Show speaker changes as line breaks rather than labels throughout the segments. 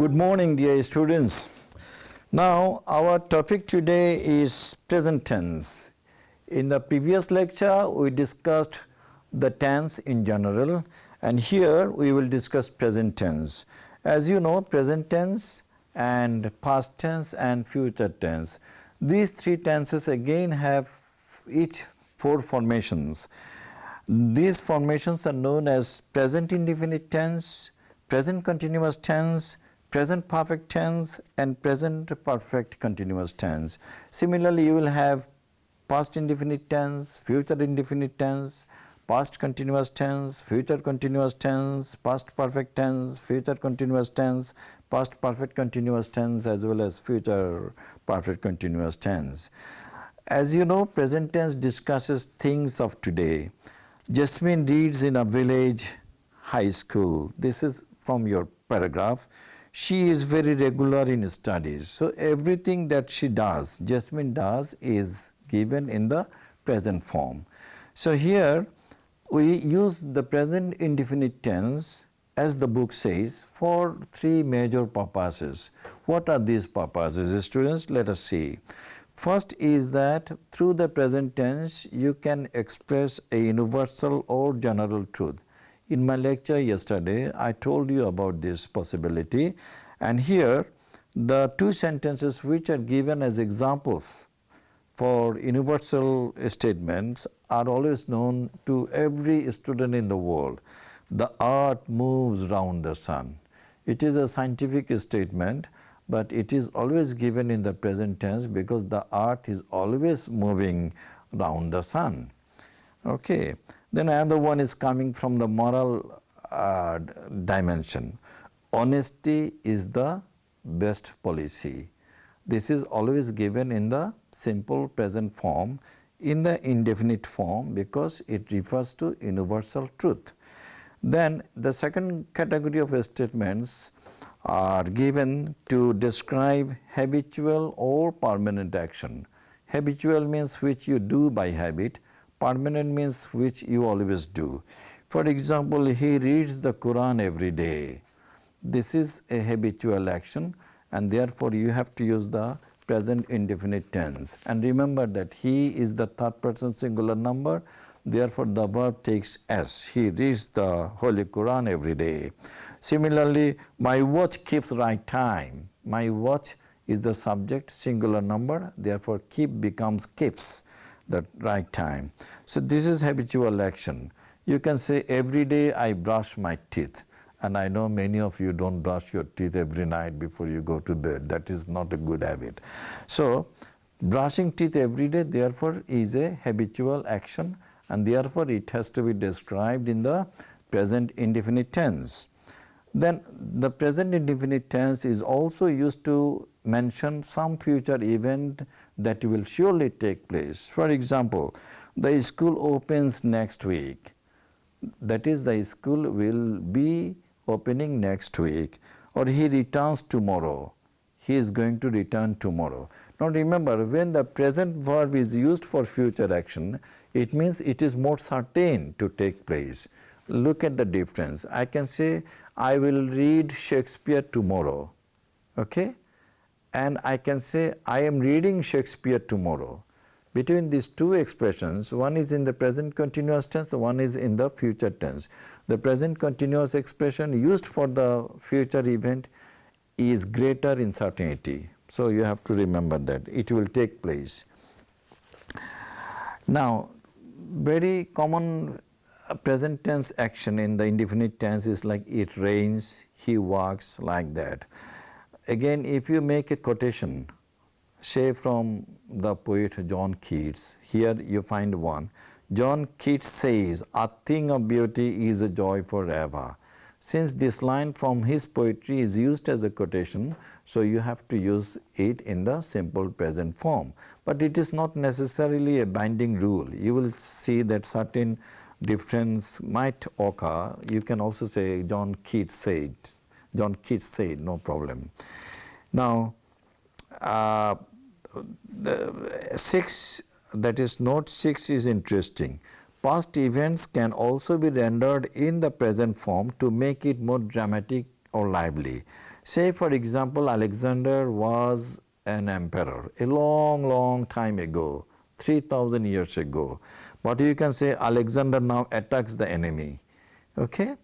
Good morning, dear students. Now, our topic today is present tense. In the previous lecture, we discussed the tense in general, and here we will discuss present tense. As you know, present tense and past tense and future tense. These three tenses again have each four formations. These formations are known as present indefinite tense, present continuous tense, present perfect tense, and present perfect continuous tense. Similarly, you will have past indefinite tense, future indefinite tense, past continuous tense, future continuous tense, past perfect tense, future continuous tense, past perfect continuous tense, as well as future perfect continuous tense. As you know, present tense discusses things of today. Jasmine reads in a village high school. This is from your paragraph. She is very regular in studies. So everything that she does, Jasmine does, is given in the present form. So here we use the present indefinite tense, as the book says, for three major purposes. What are these purposes, students? Let us see. First is that through the present tense, you can express a universal or general truth. In my lecture yesterday, I told you about this possibility, and here the two sentences which are given as examples for universal statements are always known to every student in the world. The earth moves round the sun. It is a scientific statement, but it is always given in the present tense because the earth is always moving round the sun. Okay. Then another one is coming from the moral dimension. Honesty is the best policy. This is always given in the simple present form, in the indefinite form, because it refers to universal truth. Then the second category of statements are given to describe habitual or permanent action. Habitual means which you do by habit. Permanent means which you always do. For example, he reads the Quran every day. This is a habitual action, and therefore you have to use the present indefinite tense. And remember that he is the third person singular number, therefore the verb takes S. He reads the Holy Quran every day. Similarly, my watch keeps right time. My watch is the subject, singular number, therefore keep becomes keeps, the right time. So this is habitual action. You can say every day I brush my teeth, and I know many of you don't brush your teeth every night before you go to bed. That is not a good habit. So brushing teeth every day therefore is a habitual action, and therefore it has to be described in the present indefinite tense. Then the present indefinite tense is also used to mention some future event that will surely take place. For example, the school opens next week. That is, the school will be opening next week. Or he returns tomorrow. He is going to return tomorrow. Now remember, when the present verb is used for future action, it means it is more certain to take place. Look at the difference. I can say, I will read Shakespeare tomorrow. Okay? And I can say, I am reading Shakespeare tomorrow. Between these two expressions, one is in the present continuous tense, one is in the future tense. The present continuous expression used for the future event is greater in certainty. So you have to remember that it will take place. Now, very common present tense action in the indefinite tense is like it rains, he walks, like that. Again, if you make a quotation, say from the poet John Keats, here you find one. John Keats says, a thing of beauty is a joy forever. Since this line from his poetry is used as a quotation, so you have to use it in the simple present form. But it is not necessarily a binding rule. You will see that certain difference might occur. You can also say John Keats said. John Keats said, no problem. Now, the 6, that is note 6 is interesting. Past events can also be rendered in the present form to make it more dramatic or lively. Say for example, Alexander was an emperor a long, long time ago, 3000 years ago. But you can say Alexander now attacks the enemy. Okay?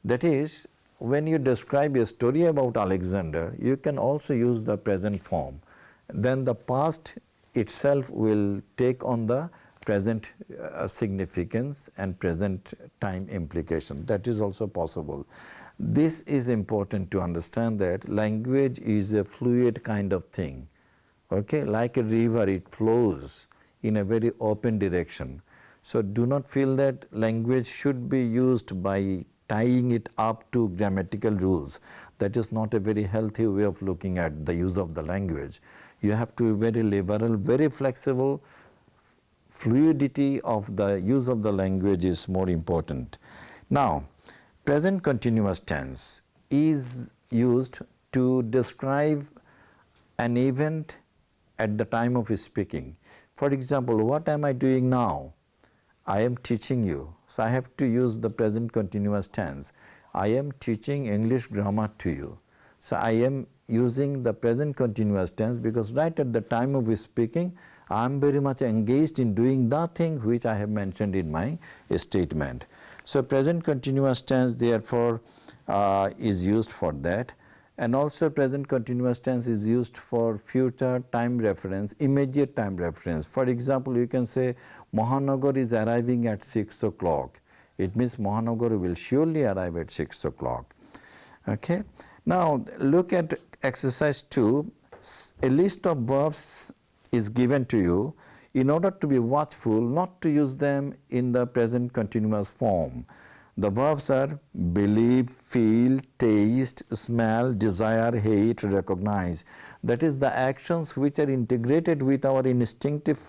That is, when you describe a story about Alexander, you can also use the present form. Then the past itself will take on the present significance and present time implication. That is also possible. This is important to understand, that language is a fluid kind of thing. Okay, like a river, it flows in a very open direction. So do not feel that language should be used by tying it up to grammatical rules. That is not a very healthy way of looking at the use of the language. You have to be very liberal, very flexible. Fluidity of the use of the language is more important. Now, present continuous tense is used to describe an event at the time of speaking. For example, what am I doing now? I am teaching you. So I have to use the present continuous tense. I am teaching English grammar to you. So I am using the present continuous tense because right at the time of speaking, I am very much engaged in doing the thing which I have mentioned in my statement. So present continuous tense therefore is used for that. And also present continuous tense is used for future time reference, immediate time reference. For example, you can say Mahanagar is arriving at 6 o'clock. It means Mahanagar will surely arrive at 6 o'clock. Okay. Now look at exercise 2. A list of verbs is given to you. In order to be watchful not to use them in the present continuous form. The verbs are believe, feel, taste, smell, desire, hate, recognize. That is the actions which are integrated with our instinctive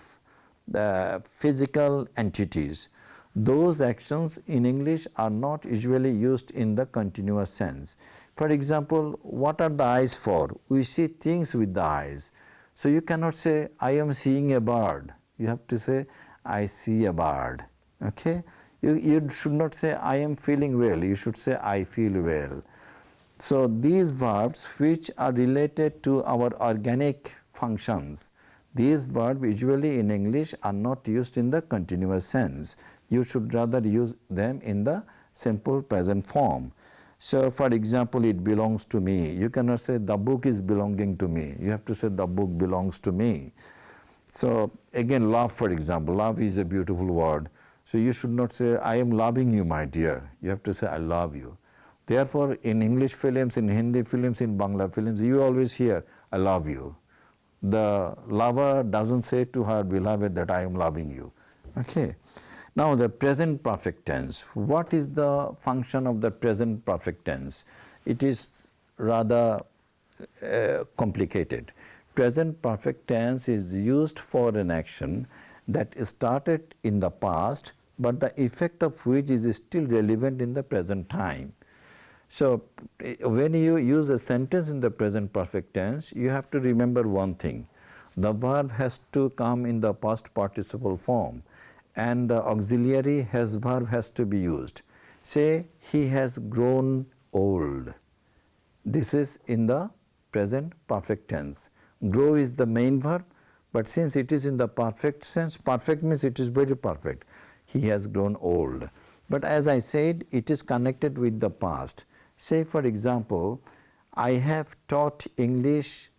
physical entities. Those actions in English are not usually used in the continuous sense. For example, what are the eyes for? We see things with the eyes. So you cannot say, I am seeing a bird. You have to say, I see a bird. Okay? You should not say, I am feeling well. You should say, I feel well. So these verbs which are related to our organic functions, these verbs usually in English are not used in the continuous sense. You should rather use them in the simple present form. So for example, it belongs to me. You cannot say the book is belonging to me. You have to say the book belongs to me. So again, love, for example, love is a beautiful word. So you should not say, I am loving you, my dear. You have to say, I love you. Therefore, in English films, in Hindi films, in Bangla films, you always hear, I love you. The lover doesn't say to her beloved that I am loving you. Okay. Now the present perfect tense. What is the function of the present perfect tense? It is rather complicated. Present perfect tense is used for an action that started in the past, but the effect of which is still relevant in the present time. So when you use a sentence in the present perfect tense, you have to remember one thing. The verb has to come in the past participle form and the auxiliary has verb has to be used. Say, he has grown old. This is in the present perfect tense. Grow is the main verb, but since it is in the perfect sense, perfect means it is very perfect. He has grown old. But as I said, it is connected with the past. Say for example, I have taught English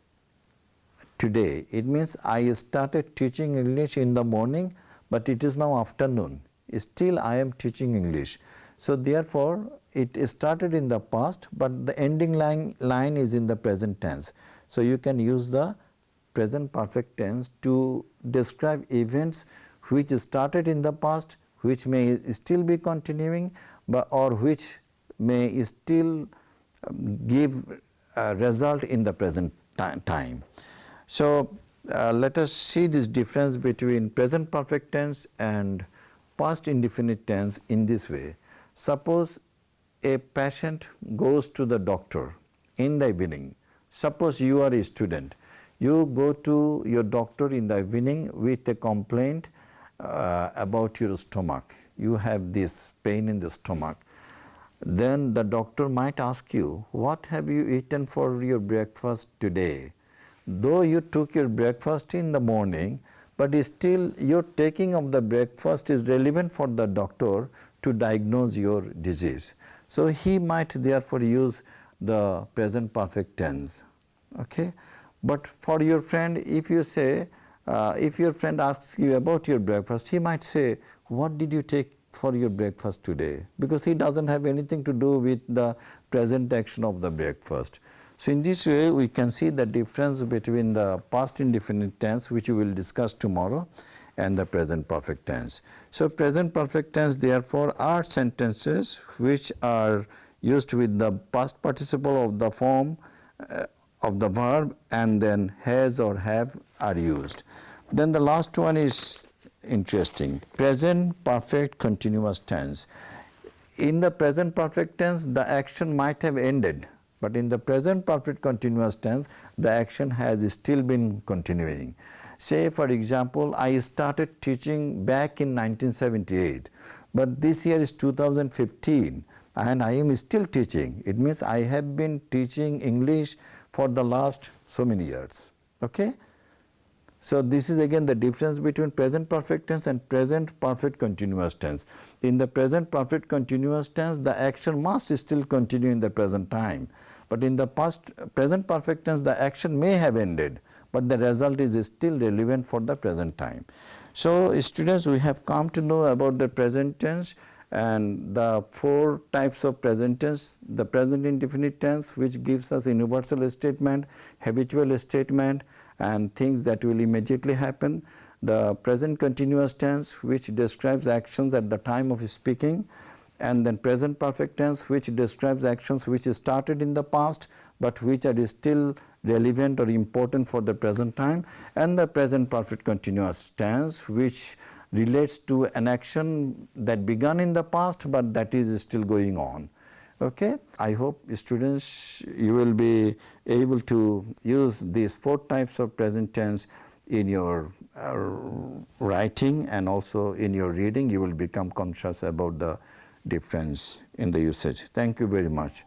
today. It means I started teaching English in the morning, but it is now afternoon. Still I am teaching English. So therefore, it started in the past, but the ending line is in the present tense. So you can use the present perfect tense to describe events which started in the past, which may still be continuing, or which may still give a result in the present time. So let us see this difference between present perfect tense and past indefinite tense in this way. Suppose a patient goes to the doctor in the evening. Suppose you are a student. You go to your doctor in the evening with a complaint about your stomach. You have this pain in the stomach. then the doctor might ask you, what have you eaten for your breakfast today? Though you took your breakfast in the morning, but still your taking of the breakfast is relevant for the doctor to diagnose your disease. So he might therefore use the present perfect tense. Okay? But for your friend, if you say, if your friend asks you about your breakfast, he might say, what did you take for your breakfast today? Because he doesn't have anything to do with the present action of the breakfast. So in this way, we can see the difference between the past indefinite tense, which we will discuss tomorrow, and the present perfect tense. So present perfect tense, therefore, are sentences which are used with the past participle of the form of the verb, and then has or have are used. Then the last one is interesting. Present perfect continuous tense. In the present perfect tense, the action might have ended, but in the present perfect continuous tense, the action has still been continuing. Say, for example, I started teaching back in 1978, but this year is 2015 and I am still teaching. It means I have been teaching English for the last so many years. Okay? So this is again the difference between present perfect tense and present perfect continuous tense. In the present perfect continuous tense, the action must still continue in the present time. But in the present perfect tense, the action may have ended, but the result is still relevant for the present time. So students, we have come to know about the present tense and the four types of present tense. The present indefinite tense, which gives us universal statement, habitual statement, and things that will immediately happen. The present continuous tense, which describes actions at the time of speaking, and then present perfect tense, which describes actions which started in the past but which are still relevant or important for the present time, and the present perfect continuous tense, which relates to an action that began in the past but that is still going on. Okay? I hope students, you will be able to use these four types of present tense in your writing, and also in your reading. You will become conscious about the difference in the usage. Thank you very much.